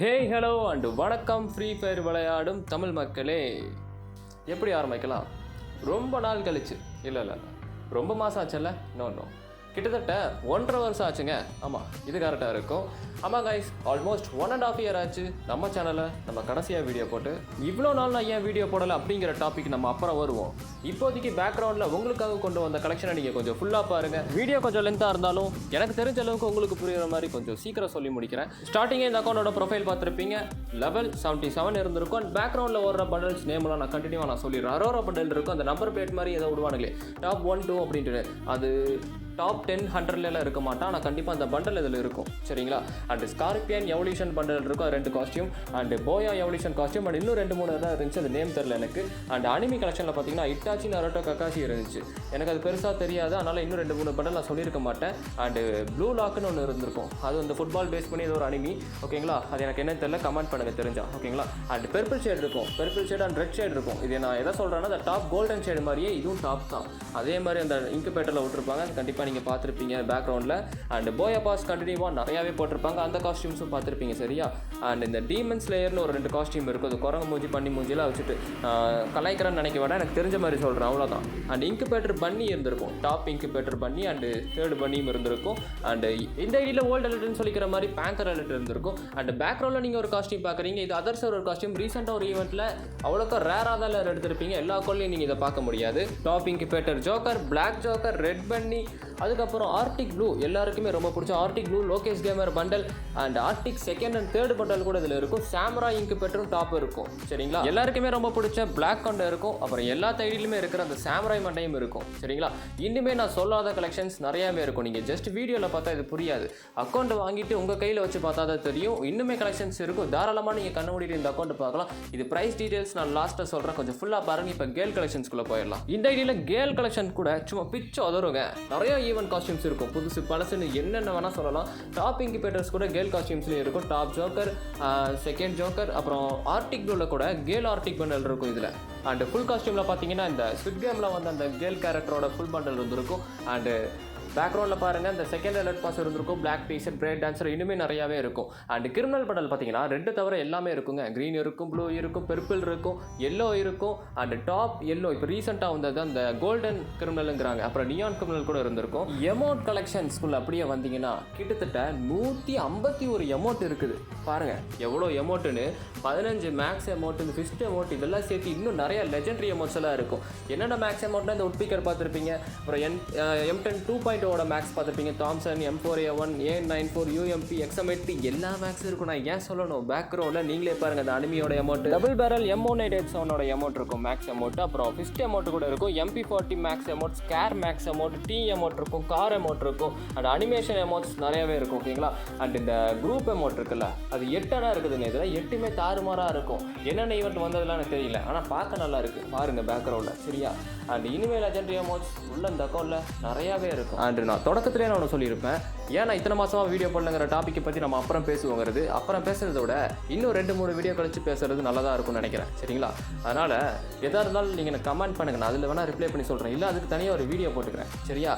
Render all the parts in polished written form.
Hey hello and வணக்கம். Free fire விளையாடும் தமிழ் மக்களே, எப்படி ஆரம்பிக்கலாம்? ரொம்ப நாள் கழிச்சு இல்லை ரொம்ப மாதம் ஆச்சுல்ல? நோ கிட்டத்தட்ட 1.5 வருஷம் ஆச்சுங்க. ஆமாம், இது கரெக்டாக இருக்கும். ஆமாம் கைஸ், ஆல்மோஸ்ட் 1.5 இயர் ஆச்சு நம்ம சேனலில் நம்ம கடைசியாக வீடியோ போட்டு. இவ்வளோ நாள் நான் ஏன் வீடியோ போடலை அப்படிங்கிற டாபிக் நம்ம அப்புறம் வருவோம். இப்போதைக்கு பேக்ரவுண்டில் உங்களுக்காக கொண்டு வந்த கலெக்ஷனை நீங்கள் கொஞ்சம் ஃபுல்லாக பாருங்கள். வீடியோ கொஞ்சம் லென்த்தாக இருந்தாலும் எனக்கு தெரிஞ்ச அளவுக்கு உங்களுக்கு புரியுற மாதிரி கொஞ்சம் சீக்கிரம் சொல்லி முடிக்கிறேன். ஸ்டார்டிங்கே இந்த அக்கௌண்டோட ப்ரொஃபைல் பார்த்துருப்பீங்க. லெவல் 77 இருந்திருக்கும். அண்ட் பேக்ரவுண்டில் ஓடுற பண்டல்ஸ் நேம்லாம் நான் கண்டினியூவாக நான் சொல்லிடுறேன். அரோரா பண்டல் இருக்கும், அந்த நம்பர் பிளேட் மாதிரி ஏதோ விடுவானுங்களே, டாப் 1 2 அப்படின்ட்டு. அது டாப் 10 100 இருக்க மாட்டான், ஆனால் கண்டிப்பாக அந்த பண்டல் இதில் இருக்கும். சரிங்களா? அண்ட் ஸ்கார்பியன் எவல்யூஷன் பண்டல் இருக்கும், 2 காஸ்டியூம். அண்ட் போயா எவல்யூஷன் காஸ்டியூம். அண்ட் இன்னும் 2-3 தான் இருந்துச்சு, அது நேம் தெரில எனக்கு. அண்ட் அனிமி கலெக்ஷனில் பார்த்தீங்கன்னா இட்டாச்சி, நரோட்டோ, கக்காசி இருந்துச்சு. எனக்கு அது பெருசாக தெரியாது, அதனால் இன்னும் 2-3 பண்டல் நான் சொல்லியிருக்க மாட்டேன். அண்டு ப்ளூ லாக்குன்னு ஒன்று இருந்திருக்கும், அது வந்து ஃபுட்பால் பேஸ் பண்ணி இது ஒரு அனிமி. ஓகேங்களா? அது எனக்கு என்ன தெரியல, கமெண்ட் பண்ணுங்கள் தெரிஞ்சா. ஓகேங்களா? அண்ட் பெர்பிள் ஷேட் இருக்கும், purple shade and red shade இருக்கும். இது நான் எதை சொல்கிறேன்னா, அந்த டாப் கோல்டன் ஷேடு மாதிரியே இதுவும் டாப் தான். அதே மாதிரி அந்த இன்குபேட்டரில் விட்டுருப்பாங்க, அது கண்டிப்பாக நீங்கள் பார்த்துருப்பீங்க பேக்ரவுண்டில். அண்ட் போயா பாஸ் கண்டினியூவாக நிறையாவே போட்டிருப்பாங்க, அந்த காஸ்டியூம்ஸும் பார்த்துருப்பீங்க. சரியா? அண்ட் இந்த டீமன் ஸ்லேயர்னு ஒரு 2 காஸ்டியூம் இருக்கும், அது குரங்கு மூஞ்சி பண்ணி மூஞ்சிலாம் வச்சுட்டு கலாய்க்கிறேன்னு நினைக்க வேண்டாம், எனக்கு தெரிஞ்ச மாதிரி சொல்கிறேன், அவ்வளோதான். அண்ட் இன்குபேட்டர் பண்ணி இருந்திருக்கும், டாப் இன்குபேட்டர் பண்ணி அண்டு 3rd பண்ணியும் இருந்திருக்கும். அண்ட் இந்த ஐடியில் ஓல்டு அலர்ட்னு சொல்லிக்கிற மாதிரி பேங்கர் அலர்ட் இருந்திருக்கும். அண்ட் பேக்ரவுண்டில் நீங்கள் ஒரு காஸ்டியூம் பார்க்குறீங்க, இது அதர்ஸ் ஒரு காஸ்டியூம். ரீசெண்டாக ஒரு ஈவெண்ட்டில் அவ்வளோக்கா ரேராக தான் எடுத்திருப்பீங்க, எல்லா கோல்லையும் நீங்கள் இதை பார்க்க முடியாது. Top incubator joker, black joker, red பண்ணி, அதுக்கப்புறம் ஆர்டிக் ப்ளூ, எல்லாருக்குமே ரொம்ப பிடிச்ச Arctic blue Lokesh gamer bundle. And Arctic 2nd and 3rd bundle கூட இதில் இருக்கும். சாம்ரா இன்குபேட்டரும் டாப் இருக்கும். சரிங்களா? எல்லாருக்குமே ரொம்ப பிடிச்ச பிளாக் கொண்டை இருக்கும். அப்புறம் எல்லா தைடிலுமே இருக்கிற அந்த சாம்ராய் மண்டையும் இருக்கும். சரிங்களா? இன்னுமே நான் சொல்லாத கலெக்ஷன்ஸ் நிறையாவே இருக்கும். நீங்கள் ஜஸ்ட் வீடியோவில் பார்த்தா இது புரியாது, அக்கௌண்ட் வாங்கிட்டு உங்கள் கையில் வச்சு பார்த்தா தான் தெரியும். இன்னுமே கலெக்ஷன்ஸ் இருக்கும், தாராளமாக நீங்கள் கண்ண மூடிட்டு இந்த அக்கௌண்ட் பார்க்கலாம். இது ப்ரைஸ் டீடைல்ஸ் நான் லாஸ்ட்டாக சொல்கிறேன், கொஞ்சம் ஃபுல்லாக பாருங்கள். இப்போ கேல் கலெக்ஷன்ஸ்குள்ளே போயிடலாம். இந்த ஐடியில் கேல் கலெக்ஷன் கூட சும்மா பிச்சு உதருங்க. நிறைய ஈவென்ட் காஸ்டியூம்ஸ் இருக்கும், புதுசு பழசுன்னு என்னென்ன வேணால் சொல்லலாம். டாப் இன்குபேட்டர்ஸ் கூட கேல் காஸ்டியூம்ஸ்லேயும் இருக்கும். டாப் ஜோக்கர், 2nd ஜோக்கர், அப்புறம் ஆர்டிக் ப்ளூவில் கூட கேல் ஆர்டிக் பண்டல் இருக்கும் இதில். அண்ட் ஃபுல் காஸ்டியூமில் பார்த்தீங்கன்னா இந்த ஸ்குவிட் கேமில் வந்து அந்த கேல் கேரக்டரோட ஃபுல் பண்டல் இருந்திருக்கும். அண்டு பேக்ரவுண்டில் பாருங்கள், அந்த 2nd அலர்ட் பாஸ் இருந்திருக்கும், பிளாக் டீஷர்ட், பிரேக் டான்ஸர், இன்னுமே நிறையாவே இருக்கும். அண்ட் கிரிமினல் பண்டல் பார்த்தீங்கன்னா 2 தவிர எல்லாமே இருக்குங்க. க்ரீன் இருக்கும், ப்ளூ இருக்கும், பெர்பிள் இருக்கும், எல்லோ இருக்கும். அண்ட் டாப் எல்லோ இப்போ ரீசெண்டாக வந்தது அந்த கோல்டன் கிரிமினலுங்கிறாங்க, அப்புறம் நியான் கிரிமினல் கூட இருந்திருக்கும். எமௌண்ட் கலெக்ஷன்ஸ்குள்ளே அப்படியே வந்தீங்கன்னா கிட்டத்தட்ட 151 எமௌண்ட் இருக்குது. பாருங்கள் எவ்வளோ எமௌண்ட்டுன்னு. 15 மேக்ஸ் எமௌண்ட், ஃபிஸ்ட் எமௌண்ட், இதெல்லாம் சேர்த்து இன்னும் நிறைய லெஜெண்டரி எமௌண்ட்ஸ் எல்லாம் இருக்கும். என்னென்ன மேக்ஸ் எமௌண்ட்னா இந்த உட்பிக்கர் பார்த்துருப்பீங்க, அப்புறம் M10 2.0 மேக்ஸ் பார்த்துருப்பீங்க, Thomson, M4A1, A94, UMP, XM8, எல்லா மேக்ஸும் இருக்கும். நான் ஏன் சொல்லணும், பேக்ரவுண்டில் நீங்களே பாருங்கள். அந்த அனிமியோட emote, double barrel M1887 emote இருக்கும், மேக்ஸ் எமௌண்ட். அப்புறம் ஃபிஸ்ட் எமௌண்ட் கூட இருக்கும், MP40 max emote, scar max emote, T emote இருக்கும், கார் எமௌண்ட் இருக்கும். அண்ட் அனிமேஷன் எமௌண்ட்ஸ் நிறையவே இருக்கும். ஓகேங்களா? அண்ட் இந்த குரூப் எமௌண்ட் இருக்குல்ல, அது 8 இருக்குதுங்க. இதில் 8மே தாறுமாறாக இருக்கும். என்னென்ன ஈவெண்ட் வந்ததுலாம் எனக்கு தெரியல, ஆனால் பார்க்க நல்லா இருக்குது பாருங்கள் பேக்ரவுண்டில். சரியா? அண்ட் இனிமேல் லெஜெண்டரி அமௌண்ட்ஸ் உள்ள இந்த அக்கௌண்ட்டில் நிறையாவே இருக்கும். அண்ட் நான் தொடக்கத்திலே நான் ஒன்று சொல்லியிருப்பேன், ஏன்னா இத்தனை மாதமாக வீடியோ போடலங்கிற டாப்பிக்கை பற்றி நம்ம அப்புறம் பேசுவோங்கிறது. அப்புறம் பேசுகிறத விட இன்னும் 2-3 வீடியோ கழிச்சு பேசுகிறது நல்லதாக இருக்கும்னு நினைக்கிறேன். சரிங்களா? அதனால் எதாக இருந்தாலும் நீங்கள் எனக்கு கமெண்ட் பண்ணுங்கள், நான் அதில் வேணால் ரிப்ளை பண்ணி சொல்கிறேன், இல்லை அதுக்கு தனியாக ஒரு வீடியோ போட்டுக்கிறேன். சரியா?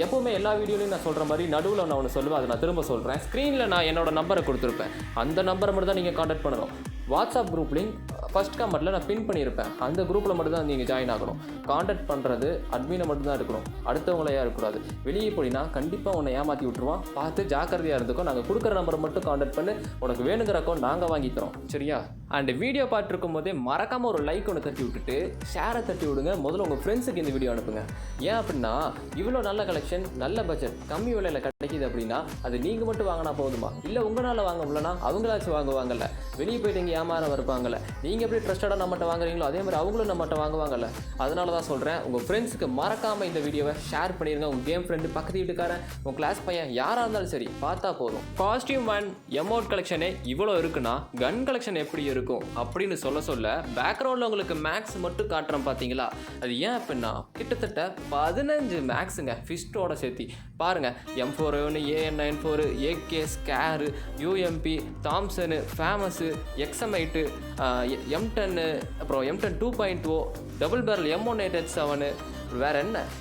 எப்போவுமே எல்லா வீடியோலையும் நான் சொல்கிற மாதிரி நடுவில் நான் ஒன்று சொல்லுவேன், அதை நான் திரும்ப சொல்கிறேன். ஸ்க்ரீனில் நான் என்னோட நம்பரை கொடுத்துருப்பேன், அந்த நம்பரை மட்டும் தான் நீங்கள் கான்டாக்ட் பண்ணணும். வாட்ஸ்அப் குரூப் லிங்க் ஃபஸ்ட் கமெண்ட்டில் நான் பின் பண்ணியிருப்பேன், அந்த குரூப்பில் மட்டும் தான் நீங்கள் ஜாயின் ஆகணும். கான்டாக்ட் பண்ணுறது அட்மினை மட்டும் தான் இருக்கணும், அடுத்தவங்களையா இருக்கக்கூடாது. வெளியே போடினா கண்டிப்பாக உன்னை ஏமாற்றி விட்டுருவான், பார்த்து ஜாக்கிரதையாக இருந்துக்கும். நாங்கள் கொடுக்குற நம்பரை மட்டும் கான்டாக்ட் பண்ணி உனக்கு வேணுங்கிற அக்கௌண்ட் நாங்கள் வாங்கி தரோம். சரியா? அண்ட் வீடியோ பார்த்துருக்கும் போதே மறக்காமல் ஒரு லைக் ஒன்று தட்டி விட்டுட்டு ஷேரை தட்டி விடுங்க. முதல்ல உங்கள் ஃப்ரெண்ட்ஸுக்கு இந்த வீடியோ அனுப்புங்க. ஏன் அப்படின்னா, இவ்வளோ நல்ல கலெக்ஷன், நல்ல பட்ஜெட், கம்மி விலையில் கிடைக்கிது அப்படின்னா அது நீங்கள் மட்டும் வாங்கினா போதுமா? இல்லை உங்களால் வாங்க முடியலன்னா அவங்களாச்சும் வாங்குவாங்கல்ல. வெளியே போய்ட்டு இங்கே ஏமாற இருப்பாங்கல்ல, நீங்கள் எப்படி ட்ரஸ்டடாக நம்மகிட்ட வாங்குறீங்களோ அதே மாதிரி அவங்களும் நம்மகிட்ட வாங்குவாங்கல்ல. அதனால தான் சொல்கிறேன், உங்கள் ஃப்ரெண்ட்ஸுக்கு மறக்காமல் இந்த வீடியோவை ஷேர் பண்ணிடுங்க. உங்கள் கேம் ஃப்ரெண்டு, பக்கத்து வீட்டுக்காரன், உங்கள் கிளாஸ் பையன், யாராக இருந்தாலும் சரி பார்த்தா போதும். காஸ்டியூம் அண்ட் எமௌண்ட் கலெக்ஷனே இவ்வளோ இருக்குன்னா கன் கலெக்ஷன் எப்படி இருக்கும் அப்படின்னு சொல்ல பேக்ரவுண்டில் உங்களுக்கு மேக்ஸ் மட்டும் காட்டுறேன் பார்த்தீங்களா? அது ஏன் அப்படின்னா கிட்டத்தட்ட 15 மேக்ஸுங்க ஃபிஸ்ட்டோட சேர்த்தி. பாருங்கள், M4A1, AN94, AK, ஸ்கேரு, UMP, தாம்சனு, famous, XM8, M10, அப்புறம் M10 2.0, டபுள் பேரல் M1887. வேறு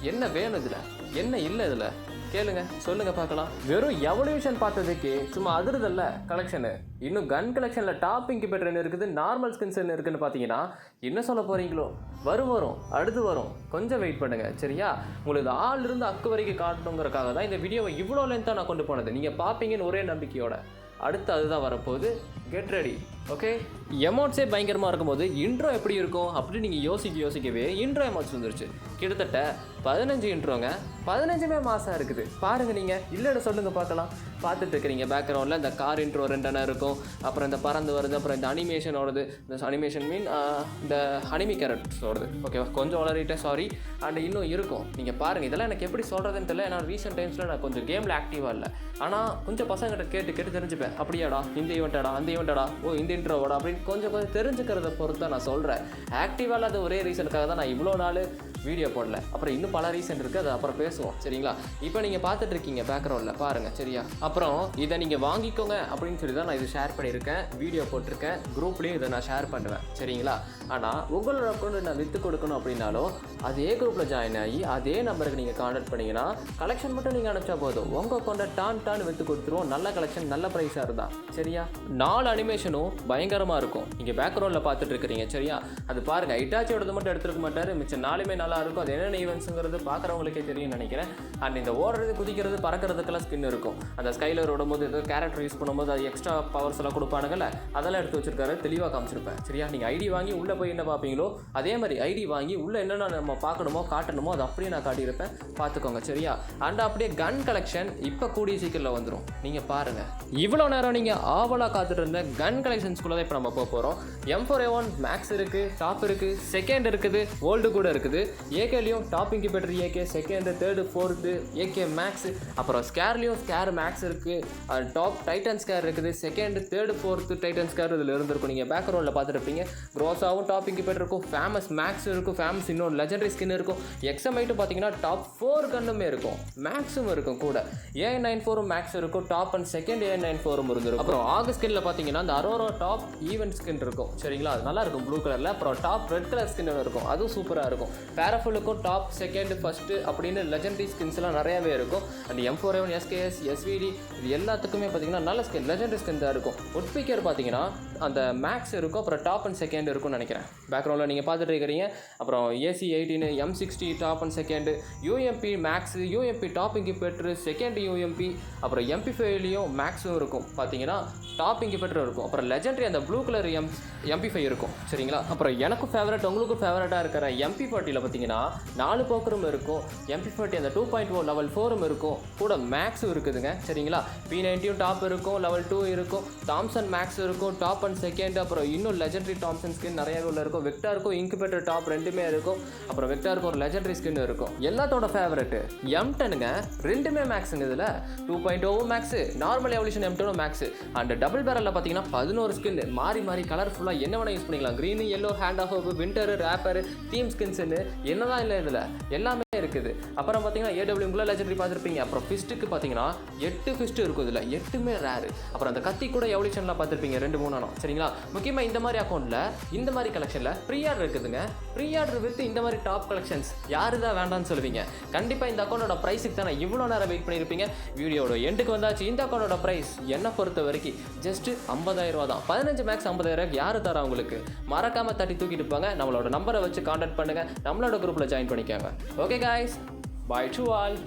என்ன வேணும் இதில்? என்ன இல்லை இதில்? கேளுங்க, சொல்லுங்க பார்க்கலாம். வெறும் எவல்யூஷன் பார்த்ததுக்கு சும்மா அதிருதல்ல கலெக்ஷனு. இன்னும் கன் கலெக்ஷனில் டாப் இன்குபேட்டர் இருக்குது, நார்மல் ஸ்கின்ஸ் இருக்குன்னு பார்த்தீங்கன்னா என்ன சொல்ல போகிறீங்களோ? வரும் அடுத்து வரும், கொஞ்சம் வெயிட் பண்ணுங்கள் சரியா? உங்களுக்கு ஆள் இருந்து அக்கு வரைக்கும் காட்டணுங்கிறக்காக தான் இந்த வீடியோவை இவ்வளோ லென்த்தாக நான் கொண்டு போனது. நீங்கள் பார்ப்பீங்கன்னு ஒரே நம்பிக்கையோட. அடுத்து அதுதான் வரப்போகுது, கெட் ரெடி. ஓகே, எமௌண்ட்ஸே பயங்கரமாக இருக்கும்போது இன்ட்ரோ எப்படி இருக்கும் அப்படின்னு நீங்கள் யோசிக்கவே இன்ட்ரோ எமௌண்ட்ஸ் வந்துருச்சு. கிட்டத்தட்ட 15 இன்ட்ரோங்க, 15மே மாதம் இருக்குது பாருங்கள். நீங்கள் இல்லைன்னு சொல்லுங்கள் பார்க்கலாம். பார்த்துட்டு இருக்கிறீங்க பேக்ரவுண்டில் இந்த கார் இன்ட்ரோ 2 இருக்கும், அப்புறம் இந்த பறந்து வருது, அப்புறம் இந்த அனிமேஷனோடது, இந்த அனிமேஷன் மீன் இந்த அனிமி கேரக்டர்ஸோடது. ஓகேவா, கொஞ்சம் வளரிட்டேன் சாரி. அண்ட் இன்னும் இருக்கும், நீங்கள் பாருங்கள். இதெல்லாம் எனக்கு எப்படி சொல்கிறதுன்னு தெரியல, ஏன்னா ரீசெண்ட் டைம்ஸில் நான் கொஞ்சம் கேமில் ஆக்டிவாக இல்லை. ஆனால் கொஞ்சம் பசங்கிட்ட கேட்டு தெரிஞ்சுப்பேன். அப்படியாடா இந்த ஈவெண்ட்டாடா அந்த ஈவெண்ட்டாடா, ஓ இந்த இன்ட்ரோவோட அப்படின்னு கொஞ்சம் தெரிஞ்சுக்கிறத பொறுத்து தான் நான் சொல்கிறேன். ஆக்டிவாக இல்லாத ஒரே ரீசனுக்காக தான் நான் இவ்வளோ நாள் வீடியோ போடல. அப்புறம் இன்னும் பல ரீசன் இருக்குது, அது அப்புறம் பேசுவோம் சரிங்களா? இப்போ நீங்கள் பார்த்துட்டு இருக்கீங்க பேக்ரவுண்டில் பாருங்கள் சரியா? அப்புறம் இதை நீங்கள் வாங்கிக்கோங்க அப்படின்னு சொல்லி தான் நான் இது ஷேர் பண்ணியிருக்கேன், வீடியோ போட்டிருக்கேன், குரூப்லேயும் இதை நான் ஷேர் பண்ணுவேன் சரிங்களா? ஆனால் உங்களோட அக்கௌண்ட் நான் விற்று கொடுக்கணும் அப்படின்னாலும் அதே குரூப்பில் ஜாயின் ஆகி அதே நம்பருக்கு நீங்கள் கான்டாக்ட் பண்ணிங்கன்னா கலெக்ஷன் மட்டும் நீங்கள் அனுப்பிச்சா போதும், உங்கள் அக்கௌண்ட்டை டான் விற்று கொடுத்துருவோம். நல்ல கலெக்ஷன், நல்ல ப்ரைஸாக இருந்தால் சரியா? 4 அனிமேஷனும் பயங்கரமாக இருக்கும். நீங்கள் பேக்ரவுண்டில் பார்த்துட்டு இருக்கிறீங்க சரியா? அது பாருங்கள், இட்டாச்சியோடது மட்டும் எடுத்துருக்க மாட்டார், மிச்சம் 4மே நல்லா இருக்கும். அது என்னென்ன ஈவெண்ட்ஸுங்கிறது பார்க்குறவங்களுக்கே தெரியும் நினைக்கிறேன். அண்ட் இந்த ஓடுறது, குதிக்கிறது, பறக்கிறதுக்கெல்லாம் ஸ்கின் இருக்கும். அந்த ஸ்கைலர் ஓடும்போது ஏதோ கேரக்டர் யூஸ் பண்ணும்போது அது எக்ஸ்ட்ரா பவர்ஸ் எல்லாம் கொடுப்பானுங்கல்ல, அதெல்லாம் எடுத்து வச்சிருக்காரு, தெளிவாக காமிச்சிருப்பேன் சரியா? நீங்கள் ஐடி வாங்கி உள்ளே போய் என்ன பார்ப்பீங்களோ அதே மாதிரி ஐடி வாங்கி உள்ளே என்னென்ன நம்ம பார்க்கணுமோ காட்டணுமோ அது அப்படியே நான் காட்டியிருப்பேன், பார்த்துக்கோங்க சரியா? அண்ட் அப்படியே கன் கலெக்ஷன் இப்போ கூடிய சீக்கிரத்தில் வந்துடும். நீங்கள் பாருங்கள், இவ்வளோ நேரம் நீங்கள் ஆவலாக காத்துட்டு இருந்த கன் கலெக்ஷன்ஸ்குள்ளே தான் இப்போ நம்ம போகிறோம். M4A1 மேக்ஸ் இருக்குது, டாப் இருக்குது, செகண்ட் இருக்குது, ஓல்டு கூட இருக்குது. ஏகேலையும் top incubator AK, second, third, fourth AK max, அப்புறம் ஸ்கேர்லேயும் ஸ்கேர் மேக்ஸ் இருக்குது, டாப் டைட்டன் ஸ்கேர் இருக்குது, second, third, fourth titan scar இதில் இருந்திருக்கும். நீங்கள் பேக்ரவுண்டில் பார்த்துருப்பீங்க. க்ரோஸாவும் டாப் இன்குபேட்டர் இருக்கும், ஃபேமஸ் மேக்ஸ் இருக்கும், ஃபேமஸ் இன்னொன்று லெஜெண்டரி ஸ்கின் இருக்கும். எக்ஸமைட்டும் பார்த்தீங்கன்னா டாப் 4 கன்னுமே இருக்கும், மேக்ஸும் இருக்கும் கூட. AI94 மேக்ஸ் இருக்கும், டாப் அண்ட் செகண்ட் AI94 இருந்திருக்கும். அப்புறம் ஆகஸ்ட் ஸ்கின்ல பார்த்தீங்கன்னா அந்த அரோரா டாப் ஈவெண்ட் ஸ்கின் இருக்கும் சரிங்களா? அது நல்லா இருக்கும் ப்ளூ கலரில். அப்புறம் டாப் ரெட் கலர் ஸ்கின் இருக்கும், அதுவும் சூப்பராக இருக்கும். பேராஃபுல்லுக்கும் டாப் செகண்ட் ஃபஸ்ட்டு அப்படின்னு லெஜெண்டரி ஸ்கின்ஸ்லாம் நிறையாவே இருக்கும். அண்ட் M4A1 SKS SVD இது எல்லாத்துக்குமே பார்த்தீங்கன்னா நல்ல ஸ்கின், லெஜெண்டரி ஸ்கின் தான் இருக்கும். உட்பிக்கர் பார்த்தீங்கன்னா அந்த மேக்ஸ் இருக்கும், அப்புறம் டாப் அண்ட் செகண்ட் இருக்கும்னு நினைக்கிறேன். பேக்ரவுண்டில் நீங்கள் பார்த்துட்டு இருக்கிறீங்க. அப்புறம் AC18 M60 top and second, UMP max, UMP top incubator, second UMP, அப்புறம் MP5லையும் மேக்ஸும் இருக்கும் பார்த்தீங்கன்னா, டாப் இன்குபேட்டர் இருக்கும். அப்புறம் லெஜெண்டரி அந்த ப்ளூ கலர் MP5 இருக்கும் சரிங்களா? அப்புறம் எனக்கும் ஃபேவரட், உங்களுக்கும் ஃபேவரட்டாக இருக்கிற MP40யில் பார்த்தீங்கன்னா 4 போக்கரும் இருக்கும். MP40 அந்த 2.0 லெவல் 4ம் இருக்கும், கூட மேக்ஸும் இருக்குதுங்க சரிங்களா? P90யும் டாப் இருக்கும், லெவல் 2 இருக்கும், தாம்சன் மேக்ஸ் இருக்கும், டாப் அண்ட் செகண்ட். அப்புறம் இன்னும் லெஜெண்டரி தாம்சன் ஸ்கின் நிறையவே உள்ள இருக்கும். வெக்டாருக்கும் இன்குபேட்டர் டாப் 2மே இருக்கும். அப்புறம் வெக்டாருக்கு ஒரு லெஜெண்டரி ஸ்கின் இருக்கும். எல்லாத்தோட ஃபேவரட்டு M10ங்க, 2மே மேக்ஸுங்க. இதில் 2.0 max, normal evolution M10 max. And double பேரலில் பார்த்தீங்கன்னா 11 ஸ்கின் மாறி கலர்ஃபுல்லாக என்ன வேணால் யூஸ் பண்ணிக்கலாம். Green, yellow, hand off, winter, rapper, theme ஸ்கின்ஸுன்னு என்னதான் இல்லை இதில் எல்லாமே இருக்குது. அப்புறம் பார்த்தீங்கன்னா AWMக்குள்ள லெஜெண்டரி பார்த்துருப்பீங்க. அப்புறம் ஃபிஸ்ட்டுக்கு பார்த்தீங்கன்னா 8 ஃபிஸ்ட்டு இருக்கும் இதில், 8மே ரேரு. அப்புறம் அந்த கத்தி கூட எவல்யூஷன்லாம் பார்த்துருப்பீங்க 2-3 சரிங்களா? முக்கியமாக இந்த மாதிரி அக்கௌண்ட்டில் இந்த மாதிரி கலெக்ஷனில் ப்ரீ ஆர்டர் இருக்குதுங்க. ப்ரீ ஆர்டர் வித் இந்த மாதிரி டாப் கலெக்ஷன்ஸ் யாரு தான் வேண்டாம்னு சொல்லுவீங்க? கண்டிப்பாக இந்த அக்கௌண்டோட ப்ரைஸுக்கு தானே இவ்வளோ நேரம் வெயிட் பண்ணியிருப்பீங்க. வீடியோட எண்டுக்கு வந்தாச்சு. இந்த அக்கௌண்டோட ப்ரைஸ் என்னை பொறுத்த வரைக்கும் ஜஸ்ட் 50,000 தான். 15 மேக்ஸ் 50,000 யார் தரா உங்களுக்கு? மறக்காமல் தட்டி தூக்கிட்டு போங்க. நம்மளோட நம்பரை வச்சு கான்டாக்ட் பண்ணுங்கள், நம்மளோட குரூப்பில் ஜாயின் பண்ணிக்கோங்க. Okay guys, bye to all.